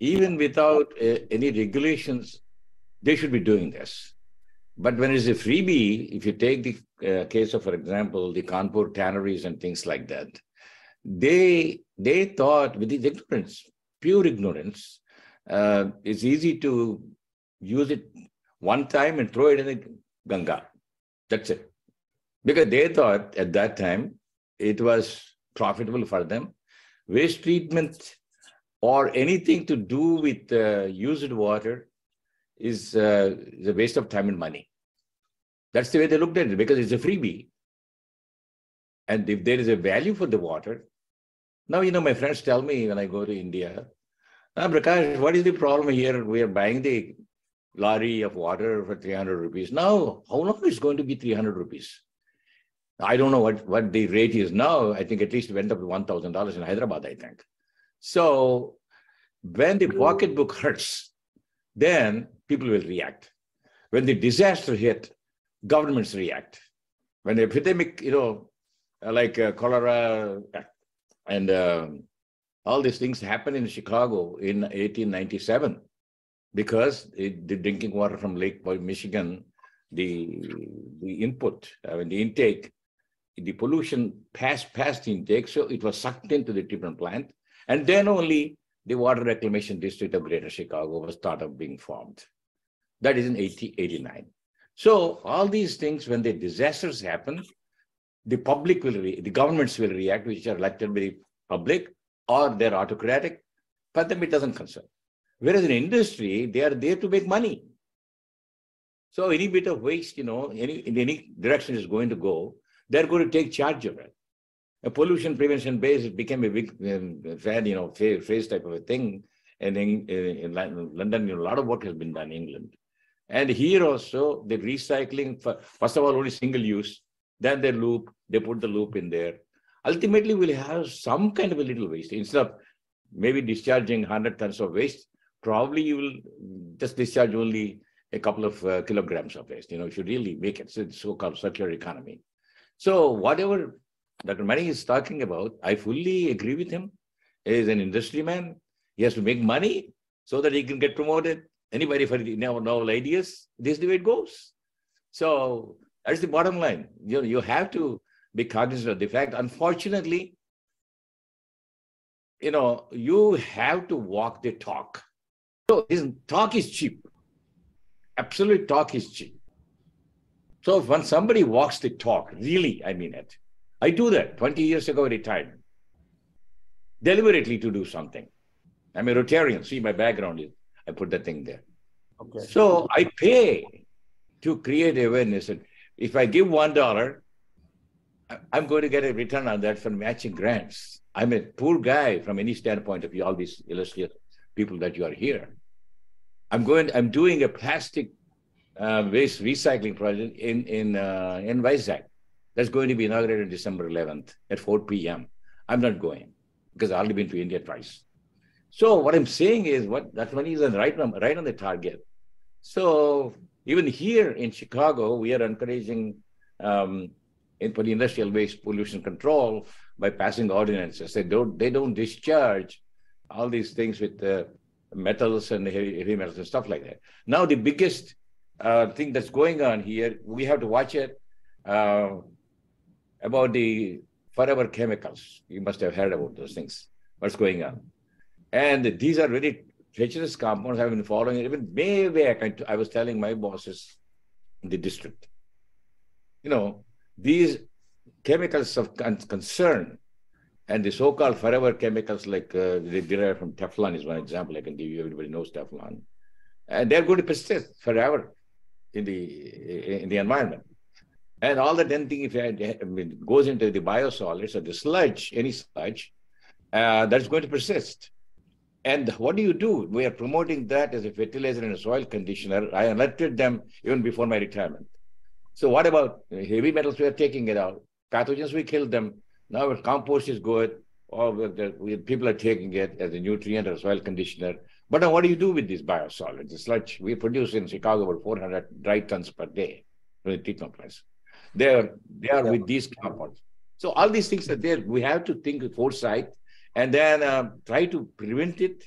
even without any regulations, they should be doing this. But when it's a freebie, if you take the case of, for example, the Kanpur tanneries and things like that, they thought with this ignorance, pure ignorance, it's easy to use it one time and throw it in the Ganga. That's it. Because they thought at that time it was profitable for them. Waste treatment or anything to do with used water is a waste of time and money. That's the way they looked at it, because it's a freebie. And if there is a value for the water, now, my friends tell me when I go to India, Prakash, what is the problem here? We are buying the lorry of water for 300 rupees. Now, how long is it going to be 300 rupees? I don't know what the rate is now. I think at least it went up to $1,000 in Hyderabad, I think. So when the pocketbook hurts, then people will react. When the disaster hit, governments react. When the epidemic, like cholera and all these things happened in Chicago in 1897, because the drinking water from Lake Michigan, the input, the intake, the pollution passed the intake, so it was sucked into the treatment plant, and then only the Water Reclamation District of Greater Chicago was thought of being formed. That is in 1889. So all these things, when the disasters happen, the public will, the governments will react, which are elected by the public, or they're autocratic. For them, it doesn't concern. Whereas in industry, they are there to make money. So any bit of waste, in any direction is going to go, they're going to take charge of it. A pollution prevention base, it became a big phrase type of a thing. And in London, a lot of work has been done in England. And here also, the recycling, first of all, only single use, then they put the loop in there. Ultimately, we'll have some kind of a little waste. Instead of maybe discharging 100 tons of waste, probably you will just discharge only a couple of kilograms of waste. If you really make it, so it's so-called circular economy. So whatever Dr. Mani is talking about, I fully agree with him. He is an industry man. He has to make money so that he can get promoted. Anybody for novel ideas, this is the way it goes. So that's the bottom line. You have to be cognizant of the fact. Unfortunately, you have to walk the talk. So talk is cheap. Absolute talk is cheap. So when somebody walks the talk, really, I mean it. I do that. 20 years ago, I retired. Deliberately to do something. I'm a Rotarian. See, my background is, I put that thing there. Okay. So I pay to create awareness. And if I give $1, I'm going to get a return on that from matching grants. I'm a poor guy from any standpoint of view, all these illustrious people that you are here. I'm doing a plastic waste recycling project in Vizag. That's going to be inaugurated December 11th at 4 p.m. I'm not going because I've already been to India twice. So what I'm saying is that money is right on the target. So even here in Chicago, we are encouraging for the industrial waste pollution control by passing ordinances. They don't discharge all these things with metals and heavy metals and stuff like that. Now the biggest thing that's going on here, we have to watch it about the forever chemicals. You must have heard about those things. What's going on? And these are very treacherous compounds. I've been following it even way back. I was telling my bosses in the district, these chemicals of concern and the so-called forever chemicals like they derive from Teflon is one example I can give you. Everybody knows Teflon. And they're going to persist forever in the environment. And all that anything if it goes into the biosolids or the sludge, any sludge, that's going to persist. And what do? We are promoting that as a fertilizer and a soil conditioner. I elected them even before my retirement. So what about heavy metals? We are taking it out. Pathogens, we killed them. Now compost is good. Or people are taking it as a nutrient or soil conditioner. But now what do you do with these biosolids? The sludge, we produce in Chicago about 400 dry tons per day from the treatment plants. They are with these compounds. So all these things are there. We have to think with foresight and then try to prevent it